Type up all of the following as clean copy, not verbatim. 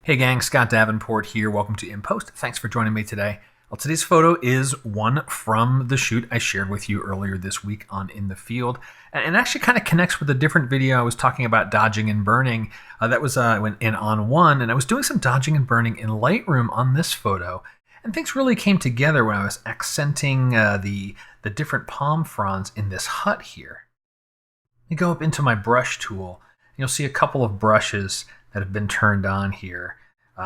Hey gang, Scott Davenport here. Welcome to In Post. Thanks for joining me today. Well, today's photo is one from the shoot I shared with you earlier this week on In the Field. And it actually kind of connects with a different video I was talking about dodging and burning. That was in On One, and I was doing some dodging and burning in Lightroom on this photo. And things really came together when I was accenting the different palm fronds in this hut here. You go up into my brush tool, and you'll see a couple of brushes that have been turned on here.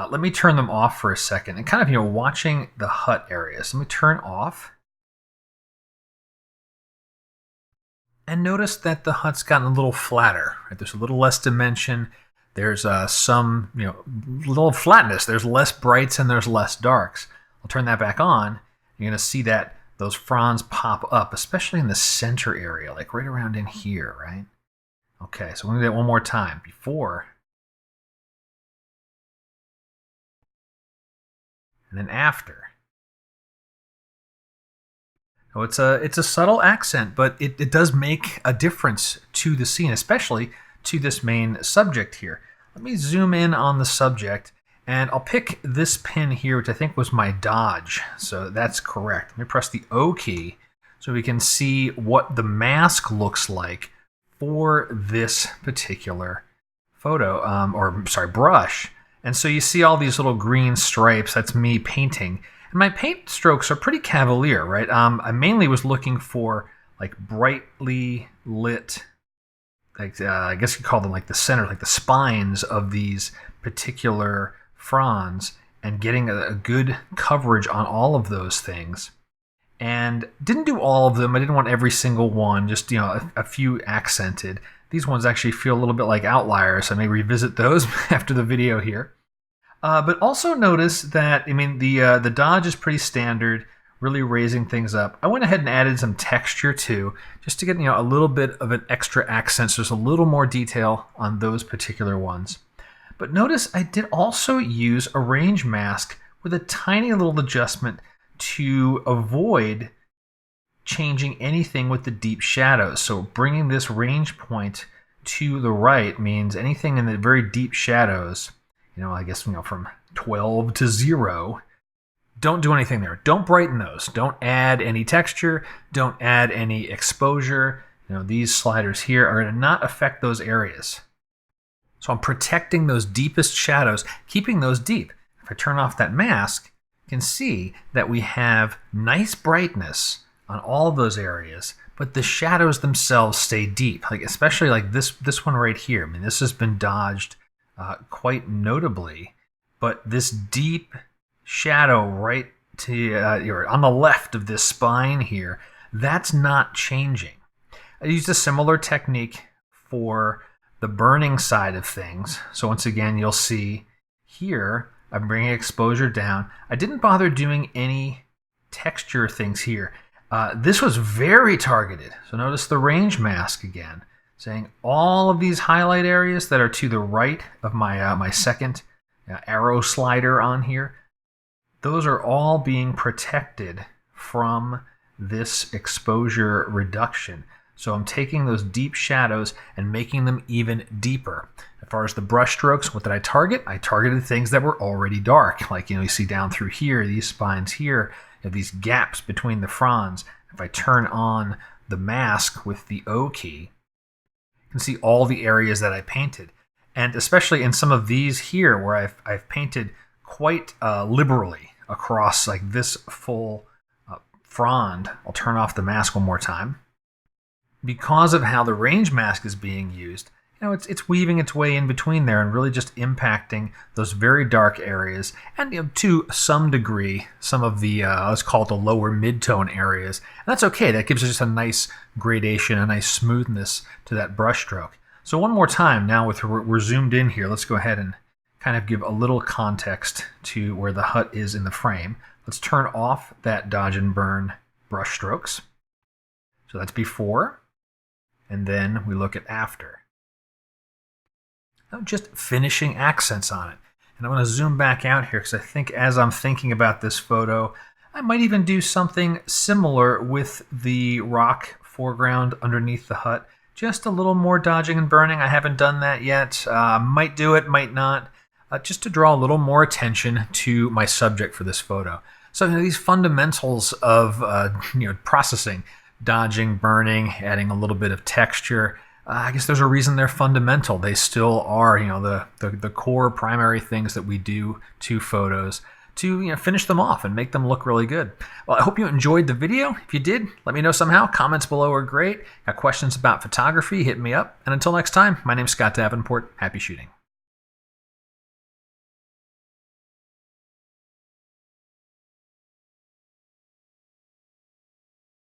Let me turn them off for a second and kind of, watching the hut area. So let me turn off. And notice that the hut's gotten a little flatter. Right? There's a little less dimension. There's some, little flatness. There's less brights and there's less darks. I'll turn that back on. You're going to see that those fronds pop up, especially in the center area, like right around in here, right? Okay, so we're going to do that one more time. Before and then after. So it's a subtle accent, but it does make a difference to the scene, especially to this main subject here. Let me zoom in on the subject, and I'll pick this pin here, which I think was my dodge. So that's correct. Let me press the O key so we can see what the mask looks like for this particular photo, brush. And so you see all these little green stripes. That's me painting. And my paint strokes are pretty cavalier, right? I mainly was looking for like brightly lit, I guess you call them like the center, like the spines of these particular fronds, and getting a good coverage on all of those things. And didn't do all of them. I didn't want every single one, just a few accented. These ones actually feel a little bit like outliers. So I may revisit those after the video here. But also notice that, the dodge is pretty standard, really raising things up. I went ahead and added some texture too, just to get a little bit of an extra accent. So there's a little more detail on those particular ones. But notice I did also use a range mask with a tiny little adjustment to avoid changing anything with the deep shadows. So bringing this range point to the right means anything in the very deep shadows, I guess, from 12 to 0, don't do anything there. Don't brighten those. Don't add any texture. Don't add any exposure. These sliders here are going to not affect those areas. So I'm protecting those deepest shadows, keeping those deep. If I turn off that mask, you can see that we have nice brightness on all of those areas, but the shadows themselves stay deep, especially like this one right here. This has been dodged quite notably, but this deep shadow right to on the left of this spine here, that's not changing. I used a similar technique for the burning side of things. So once again, you'll see here, I'm bringing exposure down. I didn't bother doing any texture things here. This was very targeted. So notice the range mask again, saying all of these highlight areas that are to the right of my my second arrow slider on here, those are all being protected from this exposure reduction. So I'm taking those deep shadows and making them even deeper. As far as the brush strokes, what did I target? I targeted things that were already dark. Like, you see down through here, these spines here, these gaps between the fronds. If I turn on the mask with the O key, you can see all the areas that I painted. And especially in some of these here where I've painted quite liberally across like this full frond. I'll turn off the mask one more time. Because of how the range mask is being used, it's weaving its way in between there and really just impacting those very dark areas, and to some degree, some of the, let's call it the lower mid-tone areas. And that's okay. That gives us just a nice gradation, a nice smoothness to that brush stroke. So one more time, now we're zoomed in here, let's go ahead and kind of give a little context to where the hut is in the frame. Let's turn off that dodge and burn brush strokes. So that's before. And then we look at after. Now just finishing accents on it. And I want to zoom back out here because I think as I'm thinking about this photo, I might even do something similar with the rock foreground underneath the hut. Just a little more dodging and burning. I haven't done that yet. Might do it, might not. just to draw a little more attention to my subject for this photo. So these fundamentals of processing, dodging, burning, adding a little bit of texture, I guess there's a reason they're fundamental. They still are, the core primary things that we do to photos to finish them off and make them look really good. Well, I hope you enjoyed the video. If you did, let me know somehow. Comments below are great. Got questions about photography, hit me up. And until next time, my name's Scott Davenport. Happy shooting.